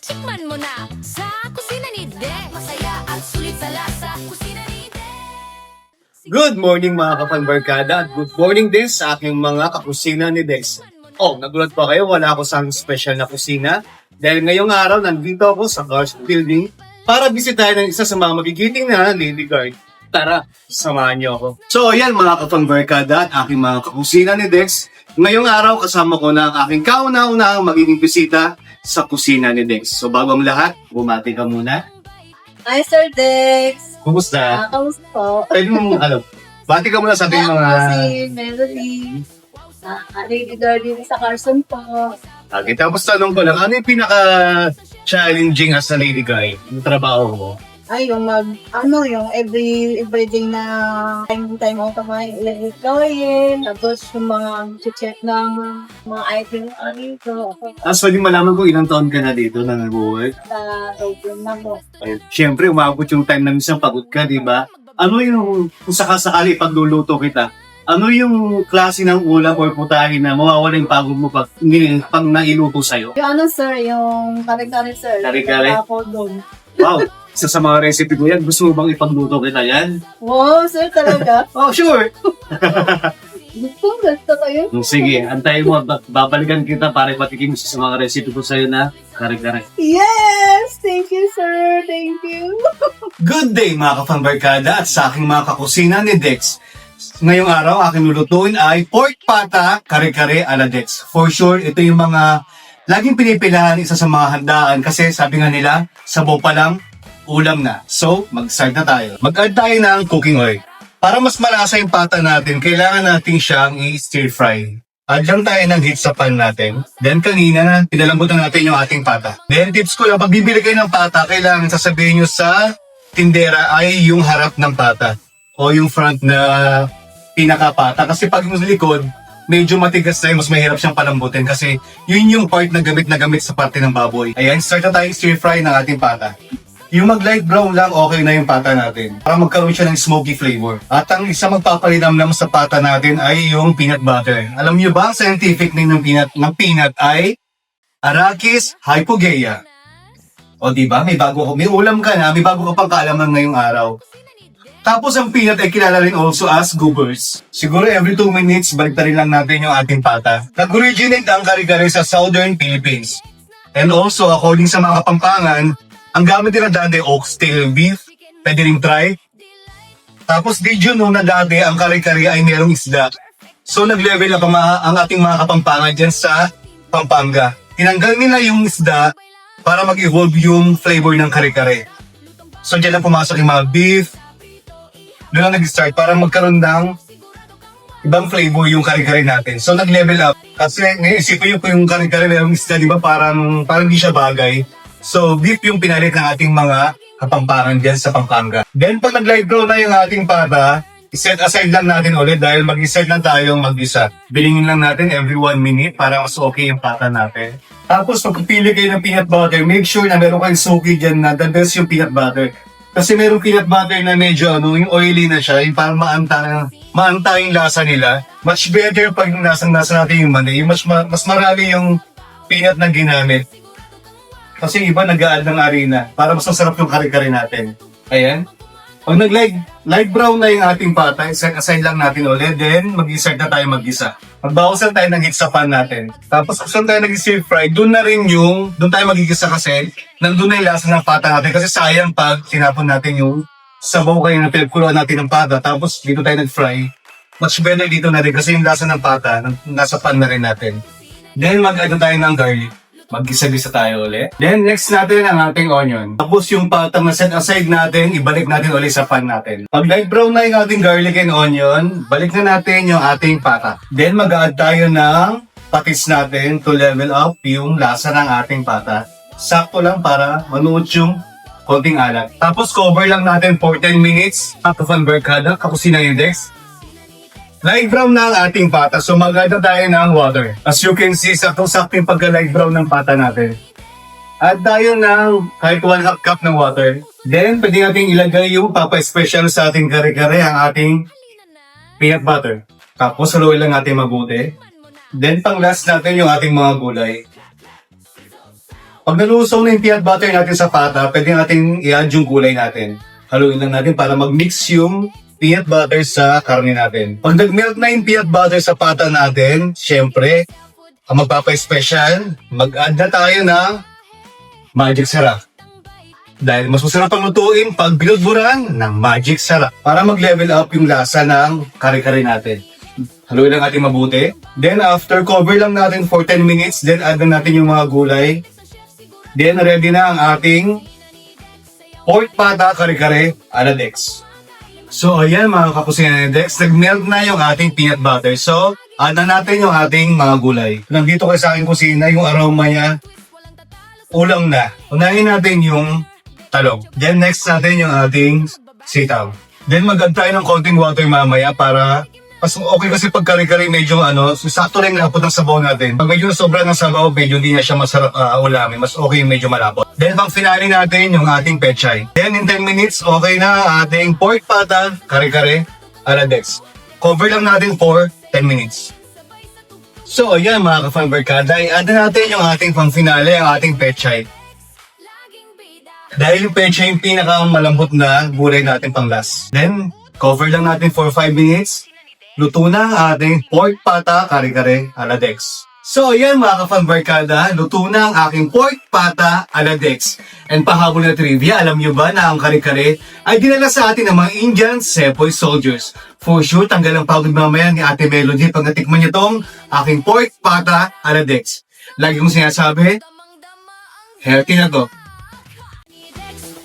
Tikman mo na sa kusina ni Dex. Masaya at sulit sa lasa. Kusina ni Dex. Good morning mga kapanbarkada at good morning din sa aking mga kakusina ni Dex. Oh, nagulat pa kayo, wala ako sa special na kusina dahil ngayong araw nandito ako sa Cars Building para bisitahin ang isa sa mga magigiting na lady guard. Tara, samahan niyo ako. So ayan mga kapanbarkada at aking mga kakusina ni Dex. Ngayong araw kasama ko na ang aking kauna-unahang magiging bisita sa kusina ni Dex. So bago ang lahat, bumati ka muna. Hi, Sir Dex. Kumusta? Kamusta po? Pwede mo, bati ka muna sa ating mga... Si Melody. Lady Guardian sa Carson po. Okay, tapos tanong ko lang, ano yung pinaka-challenging as a lady guy? Yung trabaho mo? Ay, yung yung every day na time out of my gawin. Tapos yung mga check ng mga item dito. Tapos pwede malaman kung ilang taon ka na dito na nag-work. Sa open na po. Siyempre, umabot yung time na minsan pagod ka, di ba? Ano yung, kung sakasakali pagluluto kita, ano yung klase ng ulam or putahin na mawawala yung pagod mo pag nailuto sa'yo? Yung sir, yung kare-kare sir. Kare-kare? Ako doon. Wow! Isa sa mga recipe ko yan, gusto mo bang ipagluto kita yan? Wow, sir talaga. Oh, sure! Gusto kayo? Sige, antayin mo, babalikan kita para ipatikim sa mga recipe ko sa'yo na kare-kare. Yes! Thank you, sir. Thank you. Good day mga kapanbarkada at sa aking mga kakusina ni Dex. Ngayong araw, aking lulutuin ay pork pata, kare-kare ala Dex. For sure, ito yung mga laging pinipilahan isa sa mga handaan kasi sabi nga nila, sabaw pa lang, ulam na. So, mag-start na tayo. Mag-add tayo ng cooking oil. Para mas malasa yung pata natin, kailangan natin siyang i-stir fry. Add lang tayo ng heat sa pan natin. Then kanina, pinalambutan natin yung ating pata. Then tips ko lang, pag bibili kayo ng pata, kailangan sasabihin nyo sa tindera ay yung harap ng pata. O yung front na pinakapata. Kasi pag yung likod, medyo matigas na mas mahirap siyang palambutin kasi yun yung part na gamit sa parte ng baboy. Ayan, start na tayo stir fry ng ating pata. Yung mag-light brown lang, okay na yung pata natin. Para magkaroon siya ng smoky flavor. At ang isa magpapalinamnam sa pata natin ay yung peanut butter. Alam niyo ba, ang scientific name ng peanut ay Arachis hypogaea. O diba, may ulam ka na, may bago ka pang kaalaman ngayong araw. Tapos ang peanut ay kilala rin also as goobers. Siguro every 2 minutes, baliktarin lang natin yung ating pata. Nag-originate ang kare-kare sa Southern Philippines. And also, according sa mga Kapampangan, ang gamit nila dati oxtail beef, pwede rin try. Tapos did you know na dati ang kare-kare ay merong isda. So nag-level up ang ating mga Kapampangan dyan sa Pampanga. Tinanggal nila yung isda para mag-evolve yung flavor ng kare-kare. So dyan lang pumasok yung mga beef. Doon lang nag-start para magkaroon ng ibang flavor yung kare-kare natin. So nag-level up. Kasi naisipin yung kare-kare merong isda, di ba? Parang hindi siya bagay. So, beef yung pinalit ng ating mga Kapampangan dyan sa Pampanga. Then, pag nag-light brown na yung ating pata, iset aside lang natin ulit dahil mag-iset lang tayong mag-isa. Bilingin lang natin every 1 minute para mas okay yung pata natin. Tapos, pag pili kayo ng peanut butter, make sure na meron kayong suki dyan na the best yung peanut butter. Kasi meron peanut butter na medyo yung oily na siya, yung parang maanta yung lasa nila. Much better pag nasang-nasa natin yung mani. Mas marami yung peanut na ginamit. Kasi iba nag-a-add ng harina para mas masarap yung kare-kare natin. Ayan. Pag nag-light brown na yung ating pata, set aside lang natin ulit. Then, mag-start na tayo mag-isa. Magbawasan tayo ng heat sa pan natin. Tapos, kung saan tayo nag-stir fry, doon tayo mag-igisa kasi, nandun na yung lasa ng pata natin. Kasi sayang pag tinapon natin yung sabaw kayo na pinagkuluan natin ng pata. Tapos, dito tayo nag-fry. Much better dito na rin kasi yung lasa ng pata, nasa pan na rin natin. Then, mag-add na tayo ng garlic. Mag-gisa-gisa tayo ulit. Then, next natin ang ating onion. Tapos yung patang na set aside natin, ibalik natin ulit sa pan natin. Pag light brown na yung ating garlic and onion, balik na natin yung ating pata. Then, mag-add tayo ng patis natin to level up yung lasa ng ating pata. Sakto lang para manuot yung konting alat. Tapos, cover lang natin for 10 minutes. Kapanbarkada, kakusina yung Dex. Light brown na ang ating pata, so mag-add na tayo ng water. As you can see, sakto-sakto yung pagka-light brown ng pata natin. Add tayo ng kahit 1/2 cup ng water. Then, pwede natin ilagay yung papa-special sa ating kare-kare, ang ating peanut butter. Tapos, haluin lang natin mabuti. Then, pang last natin yung ating mga gulay. Pag nalusaw na yung peanut butter natin sa pata, pwede natin i-add yung gulay natin. Haluin lang natin para mag-mix yung peanut butter sa karne natin. Pag nag-melt na yung peanut butter sa pata natin, syempre, ang magpapa-special, mag-add na tayo ng magic sarap. Dahil mas masarap ang lutuin pag binudburan ng magic sarap para mag-level up yung lasa ng kare-kare natin. Haluin lang natin mabuti. Then after, cover lang natin for 10 minutes. Then add na natin yung mga gulay. Then ready na ang ating pork pata kare-kare ala Dex. So ayan mga kakusina ni Dex, nag-melt na yung ating peanut butter. So add na natin yung ating mga gulay. Nandito kayo sa aking kusina, yung aroma niya, ulang na. Unahin natin yung talong. Then next natin yung ating sitaw. Then mag-add tayo ng konting water mamaya para mas okay kasi pag kare-kare medyo sakto lang lapot ng sabaw natin. Pag medyo sobra ng sabaw, medyo hindi na siya masarap ulamin. Mas okay yung medyo malapot. Then pang finale natin yung ating pechay. Then in 10 minutes, okay na ang ating pork pata, kare-kare, ala Dex. Cover lang natin for 10 minutes. So ayan mga ka-fan barkada, i-add na natin yung ating pang finale, ang ating pechay. Dahil yung pechay yung pinakamalambot na gulay natin pang last. Then, cover lang natin for 5 minutes. Luto na ang ating pork pata kare-kare ala Dex. So ayan mga ka-fan barkada, luto na ang aking pork pata ala Dex. And pahabol na trivia, alam nyo ba na ang kare-kare ay dinala sa atin ng mga Indian Sepoy soldiers. For sure, tanggal ang pagod mamaya ni Ate Melody pag natikman niyo tong aking pork pata ala Dex. Lagi kong sinasabi, healthy na to.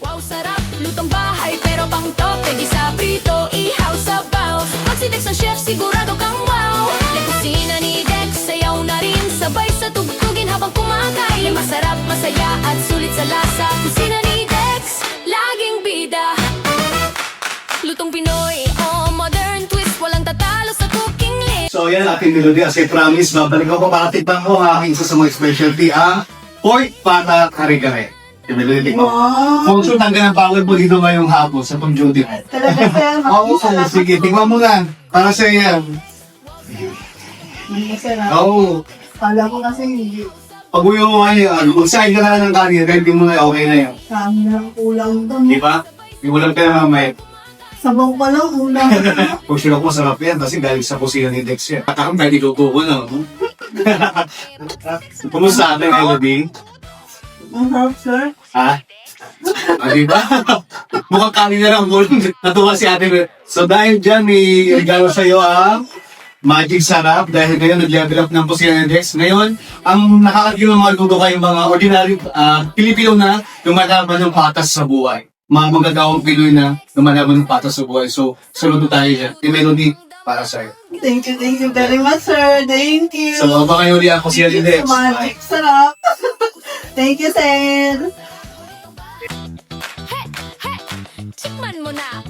Wow, sarap, lutong bahay pero pang tope. Di sa prito, ihaw sabaw. Pag si Dex ang chef, sigurado kang wow. Yung kusina ni Dex, sayaw na rin. Sabay sa tugtugin habang kumakain. Masarap, masaya at sulit sa lasa. Kusina ni Dex, laging bida. Lutong Pinoy, oh modern twist. Walang tatalo sa cooking list. So yan Ate Melody, as I promise, babalik ako para tikman ko ang aking isa sa mga specialty, ang pork pata kare-kare. Ate Melody, tikman ko. Kung sure, tanggal ang pagod mo dito ngayong hapon sa pang-duty. Talaga sir, Oo, sige, tikman mo na. Para sa yan. masarap. Oo. Kala ko kasi hindi. Pag uwi mo ngayon, magsahin ka na ng kanin, ready mo na, okay na yun. Kami na kulang doon. Di ba? Iwalang ka na mamaya. Sabaw pa lang, kulang. Kung sure ako masarap yan, kasi galing sa kusina ni Dex yan. At akong pwede luto ko na. Kumusta ating Elodie? Ang harap sir. Ha? Di ba? Mukhang kanin na lang mo. Natuwa si ate. So dahil dyan, may regalo sa'yo ang magic sarap. Dahil ngayon, nag-level up ng kusina ni Dex. Ngayon, ang nakakagil ng mga luto kayong mga ordinary Pilipino na lumalaban ng patas sa buhay. Mga magagawang Pinoy na lumalaban ng patas sa buhay. So, saludo tayo dyan. Yung melody para sa'yo. Thank you very much sir. Thank you. So, baka ngayon ulit ako siya ni Dex. Magic sarap. Thank you sir. Tikman mo na.